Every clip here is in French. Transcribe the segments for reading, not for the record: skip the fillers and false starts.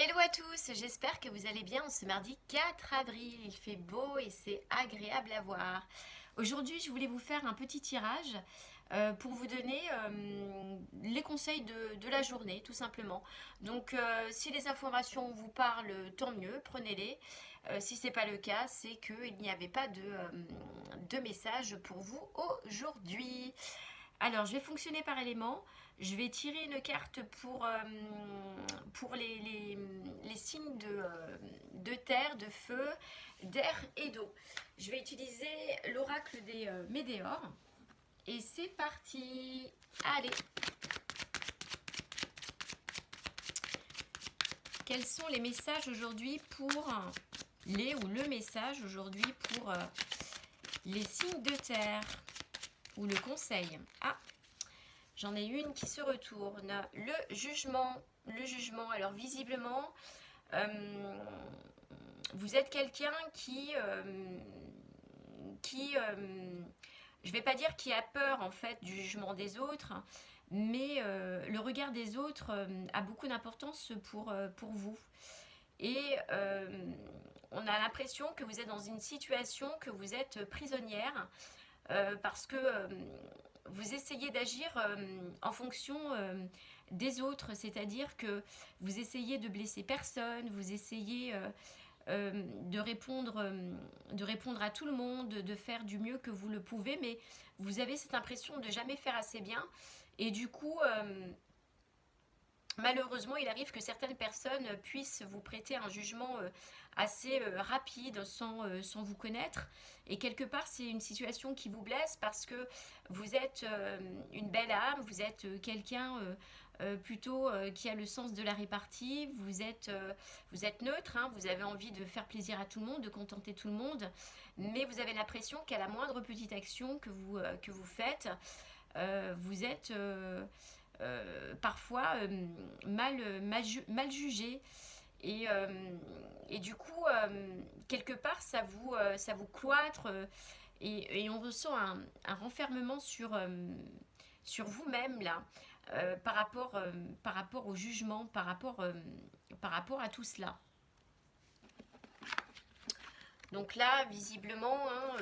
Hello à tous, j'espère que vous allez bien en ce mardi 4 avril. Il fait beau et c'est agréable à voir. Aujourd'hui, je voulais vous faire un petit tirage pour vous donner les conseils de la journée, tout simplement. Donc, si les informations vous parlent, tant mieux, prenez-les. Si ce n'est pas le cas, c'est qu'il n'y avait pas de message pour vous aujourd'hui. Alors, je vais fonctionner par élément. Je vais tirer une carte pour les signes de terre, de feu, d'air et d'eau. Je vais utiliser l'oracle des météores. Et c'est parti. Allez. Quels sont les messages aujourd'hui pour le message aujourd'hui pour les signes de terre ou le conseil? Ah, j'en ai une qui se retourne. Le jugement. Le jugement. Alors visiblement, vous êtes quelqu'un je ne vais pas dire qui a peur en fait du jugement des autres, mais le regard des autres a beaucoup d'importance pour vous. Et on a l'impression que vous êtes dans une situation que vous êtes prisonnière parce que vous essayez d'agir en fonction des autres, c'est-à-dire que vous essayez de blesser personne, vous essayez de répondre à tout le monde, de faire du mieux que vous le pouvez, mais vous avez cette impression de jamais faire assez bien. Et du coup, malheureusement, il arrive que certaines personnes puissent vous prêter un jugement assez rapide sans vous connaître. Et quelque part, c'est une situation qui vous blesse parce que vous êtes une belle âme, vous êtes quelqu'un plutôt qui a le sens de la répartie, vous êtes neutre, hein, vous avez envie de faire plaisir à tout le monde, de contenter tout le monde, mais vous avez l'impression qu'à la moindre petite action que vous faites, vous êtes parfois mal jugé. Et du coup, quelque part, ça vous cloître et on ressent un renfermement sur vous-même là, par rapport au jugement, par rapport à tout cela. Donc là, visiblement, hein,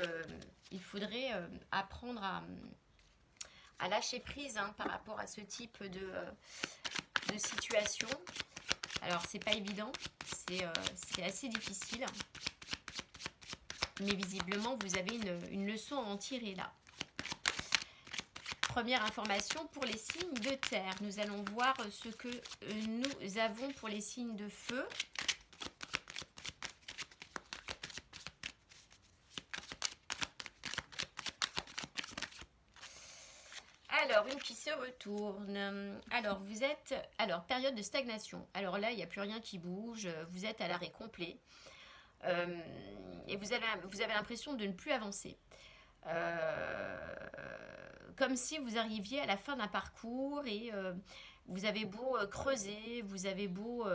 il faudrait apprendre à lâcher prise hein, par rapport à ce type de situation. Alors, c'est pas évident, c'est assez difficile. Mais visiblement, vous avez une leçon à en tirer là. Première information pour les signes de terre. Nous allons voir ce que nous avons pour les signes de feu. Alors, une qui se retourne. Alors, vous êtes... Alors, période de stagnation. Alors là, il n'y a plus rien qui bouge. Vous êtes à l'arrêt complet. Et vous avez l'impression de ne plus avancer. Comme si vous arriviez à la fin d'un parcours et vous avez beau creuser, vous avez beau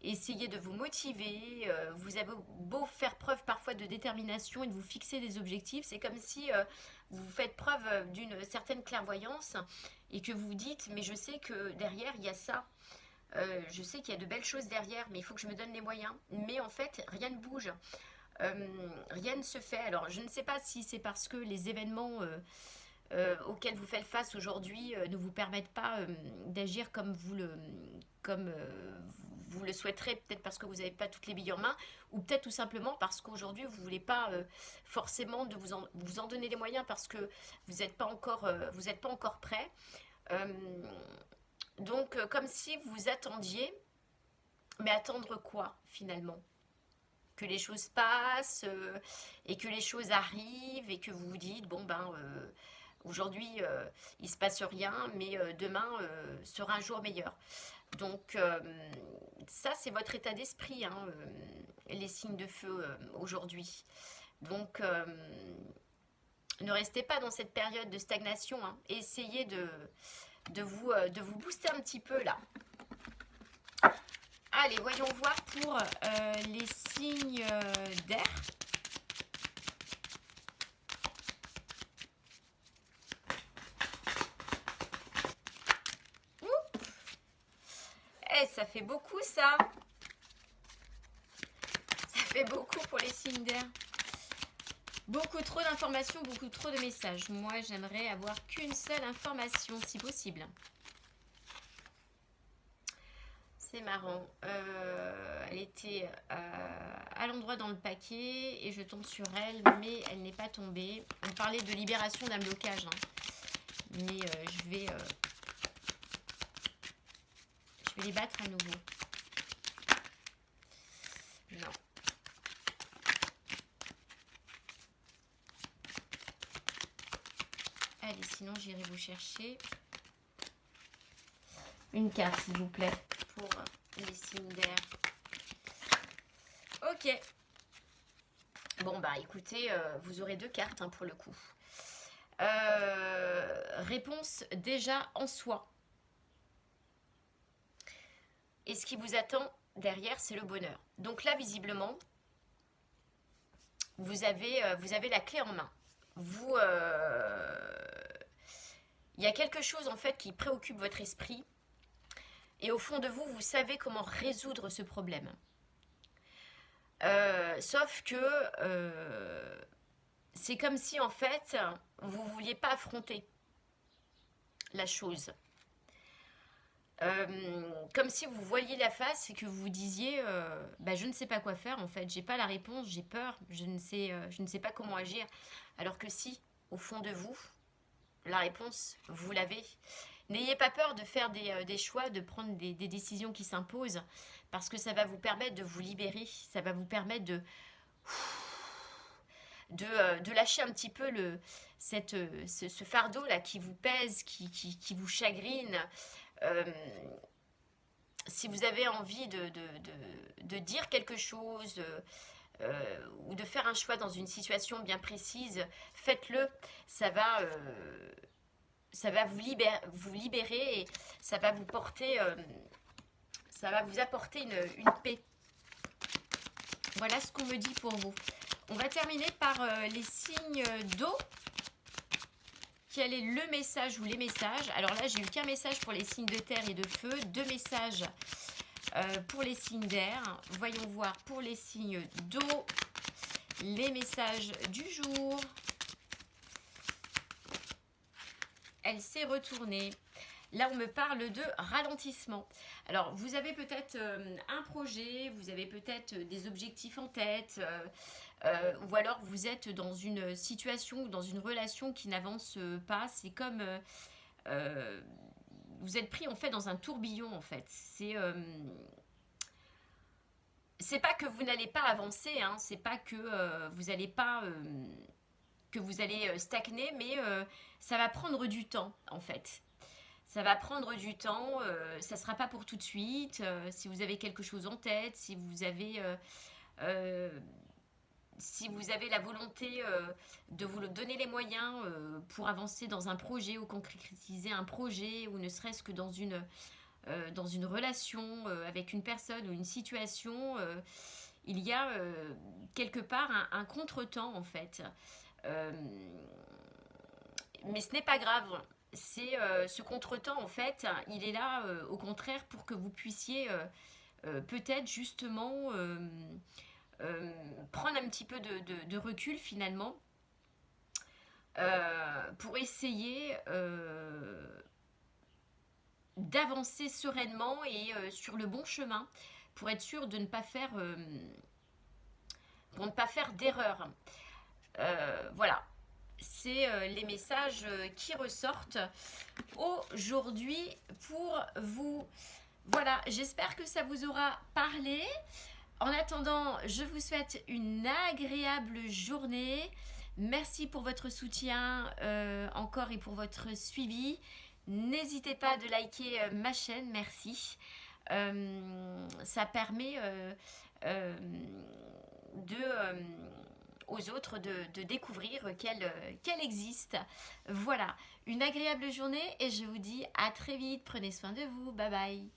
essayer de vous motiver, vous avez beau faire preuve parfois de détermination et de vous fixer des objectifs, c'est comme si vous faites preuve d'une certaine clairvoyance et que vous vous dites mais je sais que derrière il y a ça, je sais qu'il y a de belles choses derrière mais il faut que je me donne les moyens, mais en fait rien ne bouge. Rien ne se fait. Alors je ne sais pas si c'est parce que les événements auxquels vous faites face aujourd'hui ne vous permettent pas d'agir comme vous le souhaiterez, peut-être parce que vous n'avez pas toutes les billes en main, ou peut-être tout simplement parce qu'aujourd'hui vous ne voulez pas forcément vous en donner les moyens parce que vous n'êtes pas encore prêt. Donc comme si vous attendiez, mais attendre quoi finalement? Que les choses passent et que les choses arrivent et que vous vous dites bon ben aujourd'hui il se passe rien mais demain sera un jour meilleur. Donc ça c'est votre état d'esprit hein, les signes de feu aujourd'hui. Donc ne restez pas dans cette période de stagnation hein, et essayez de vous booster un petit peu là. Allez, voyons voir pour les signes d'air. Eh, ça fait beaucoup ça. fait beaucoup pour les signes d'air. Beaucoup trop d'informations, beaucoup trop de messages. Moi, j'aimerais avoir qu'une seule information, si possible. C'est marrant. Elle était à l'endroit dans le paquet et je tombe sur elle, mais elle n'est pas tombée. On parlait de libération d'un blocage. Hein. Mais je vais les battre à nouveau. Non. Allez, sinon j'irai vous chercher une carte, s'il vous plaît, pour les signes d'air. Ok. Bon, bah écoutez, vous aurez 2 cartes hein, pour le coup. Réponse déjà en soi. Et ce qui vous attend derrière, c'est le bonheur. Donc là, visiblement, vous avez la clé en main. Il y a quelque chose en fait qui préoccupe votre esprit. Et au fond de vous, vous savez comment résoudre ce problème. Sauf que c'est comme si en fait, vous ne vouliez pas affronter la chose. Comme si vous voiliez la face et que vous vous disiez bah, je ne sais pas quoi faire en fait, j'ai pas la réponse, j'ai peur, je ne sais pas comment agir. Alors que si, au fond de vous, la réponse, vous l'avez. N'ayez pas peur de faire des choix, de prendre des décisions qui s'imposent, parce que ça va vous permettre de vous libérer, ça va vous permettre de lâcher un petit peu ce fardeau-là qui vous pèse, qui vous chagrine. Si vous avez envie de dire quelque chose ou de faire un choix dans une situation bien précise, faites-le. Ça va vous libérer et ça va vous porter, ça va vous apporter une paix. Voilà ce qu'on me dit pour vous. On va terminer par les signes d'eau. Quel est le message ou les messages? Alors là, j'ai eu qu'un message pour les signes de terre et de feu, 2 messages pour les signes d'air. Voyons voir pour les signes d'eau, les messages du jour. Elle s'est retournée. Là, on me parle de ralentissement. Alors, vous avez peut-être un projet, vous avez peut-être des objectifs en tête, ou alors vous êtes dans une situation ou dans une relation qui n'avance pas. C'est comme vous êtes pris en fait dans un tourbillon en fait. C'est pas que vous n'allez pas avancer, hein, c'est pas que vous allez pas que vous allez stagner, mais ça va prendre du temps en fait. Ça va prendre du temps, ça ne sera pas pour tout de suite. Si vous avez quelque chose en tête, si vous avez la volonté de vous donner les moyens pour avancer dans un projet ou concrétiser un projet, ou ne serait-ce que dans une relation avec une personne ou une situation, il y a quelque part un contretemps en fait. Mais ce n'est pas grave. C'est ce contretemps en fait, il est là au contraire pour que vous puissiez peut-être justement prendre un petit peu de recul finalement pour essayer d'avancer sereinement et sur le bon chemin pour être sûr de ne pas faire d'erreur. Voilà, c'est les messages qui ressortent aujourd'hui pour vous. Voilà, j'espère que ça vous aura parlé. En attendant, je vous souhaite une agréable journée. Merci pour votre soutien encore et pour votre suivi. N'hésitez pas de liker ma chaîne, merci. Ça permet aux autres de découvrir qu'elle existe. Voilà, une agréable journée et je vous dis à très vite. Prenez soin de vous. Bye bye.